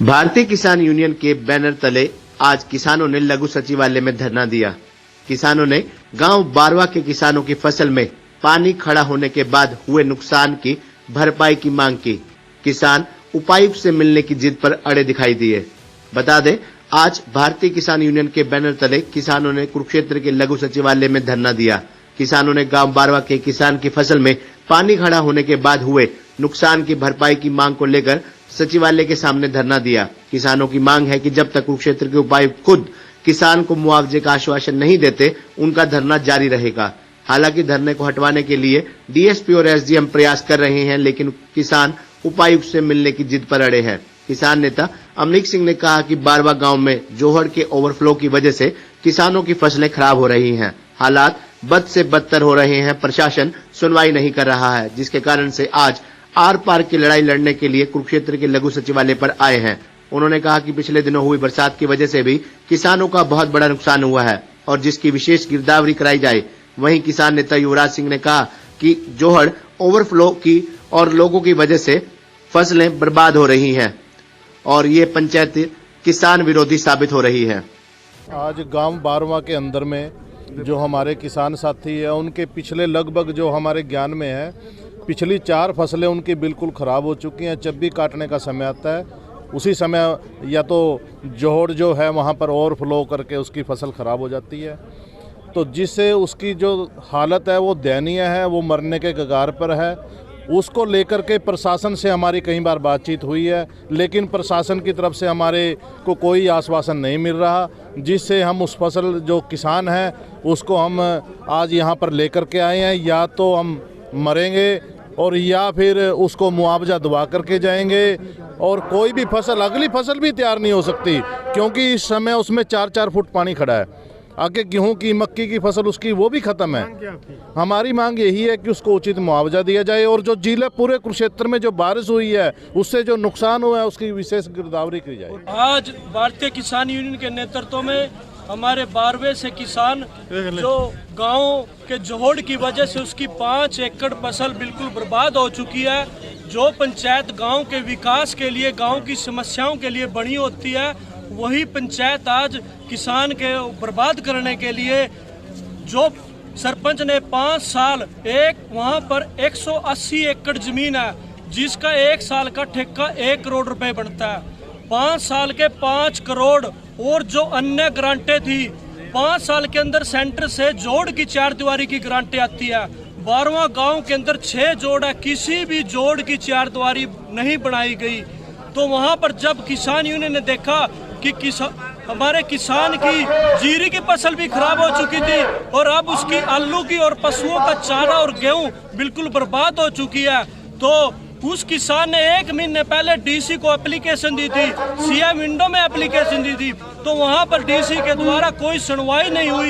भारतीय किसान यूनियन के बैनर तले आज किसानों ने लघु सचिवालय में धरना दिया। किसानों ने गांव बारवा के किसानों की फसल में पानी खड़ा होने के बाद हुए नुकसान की भरपाई की मांग की। किसान उपायुक्त से मिलने की जिद पर अड़े दिखाई दिए। बता दें, आज भारतीय किसान यूनियन के बैनर तले किसानों ने कुरुक्षेत्र के लघु सचिवालय में धरना दिया। किसानों ने गांव बारवा के किसान की फसल में पानी खड़ा होने के बाद हुए नुकसान की भरपाई की मांग को लेकर सचिवालय के सामने धरना दिया। किसानों की मांग है कि जब तक कुरुक्षेत्र के उपायुक्त खुद किसान को मुआवजे का आश्वासन नहीं देते, उनका धरना जारी रहेगा। हालांकि धरने को हटवाने के लिए डीएसपी और एसडीएम प्रयास कर रहे हैं, लेकिन किसान उपायुक्त से मिलने की जिद पर अड़े हैं। किसान नेता अमरीक सिंह ने कहा कि बारवा गांव में जोहड़ के ओवरफ्लो की वजह से किसानों की फसलें खराब हो रही हैं। हालात बद से बदतर हो रहे हैं। प्रशासन सुनवाई नहीं कर रहा है, जिसके कारण से आज आर पार की लड़ाई लड़ने के लिए कुरुक्षेत्र के लघु सचिवालय पर आए हैं। उन्होंने कहा कि पिछले दिनों हुई बरसात की वजह से भी किसानों का बहुत बड़ा नुकसान हुआ है और जिसकी विशेष गिरदावरी कराई जाए। वहीं किसान नेता युवराज सिंह ने कहा कि जोहड़ ओवरफ्लो की और लोगों की वजह से फसलें बर्बाद हो रही हैं और ये पंचायत किसान विरोधी साबित हो रही है। आज गांव बारवा के अंदर में जो हमारे किसान साथी है, उनके पिछले लगभग जो हमारे ज्ञान में है, पिछली 4 फसलें उनकी बिल्कुल ख़राब हो चुकी हैं। जब भी काटने का समय आता है, उसी समय या तो जोहड़ जो है वहाँ पर ओवरफ्लो करके उसकी फसल ख़राब हो जाती है, तो जिससे उसकी जो हालत है वो दयनीय है, वो मरने के कगार पर है। उसको लेकर के प्रशासन से हमारी कई बार बातचीत हुई है, लेकिन प्रशासन की तरफ से हमारे को कोई आश्वासन नहीं मिल रहा, जिससे हम उस फसल जो किसान हैं उसको हम आज यहाँ पर लेकर के आए हैं। या तो हम मरेंगे और या फिर उसको मुआवजा दवा करके जाएंगे। और कोई भी फसल, अगली फसल भी तैयार नहीं हो सकती, क्योंकि इस समय उसमें 4-4 फुट पानी खड़ा है। आगे गेहूं की, मक्की की फसल उसकी वो भी खत्म है। हमारी मांग यही है कि उसको उचित मुआवजा दिया जाए और जो जिले पूरे कुरुक्षेत्र में जो बारिश हुई है उससे जो नुकसान हुआ है उसकी विशेष गिरदावरी की जाए। आज भारतीय किसान यूनियन के नेतृत्व में हमारे बारवे से किसान जो गांव के जोहड़ की वजह से उसकी 5 एकड़ फसल बिल्कुल बर्बाद हो चुकी है। जो पंचायत गांव के विकास के लिए, गांव की समस्याओं के लिए बनी होती है, वही पंचायत आज किसान के बर्बाद करने के लिए जो सरपंच ने 5 साल वहां पर 180 एकड़ जमीन है, जिसका 1 साल का ठेका 1 करोड़ रुपए बनता है। 5 साल के 5 करोड़ और जो अन्य ग्रांटें थी, 5 साल के अंदर सेंटर से जोड़ की 4 दीवारी की ग्रांटें आती है। 12वां गांव के अंदर 6 जोड़ है, किसी भी जोड़ की 4 दीवारी नहीं बनाई गई। तो वहां पर जब किसान यूनियन ने देखा कि हमारे किसान की जीरी की फसल भी खराब हो चुकी थी और अब उसकी आलू की और पशुओं का चारा और गेहूं बिल्कुल बर्बाद हो चुकी है, तो उस किसान ने 1 महीने पहले डीसी को एप्लीकेशन दी थी, सीएम विंडो में एप्लीकेशन दी थी, तो वहां पर डीसी के द्वारा कोई सुनवाई नहीं हुई।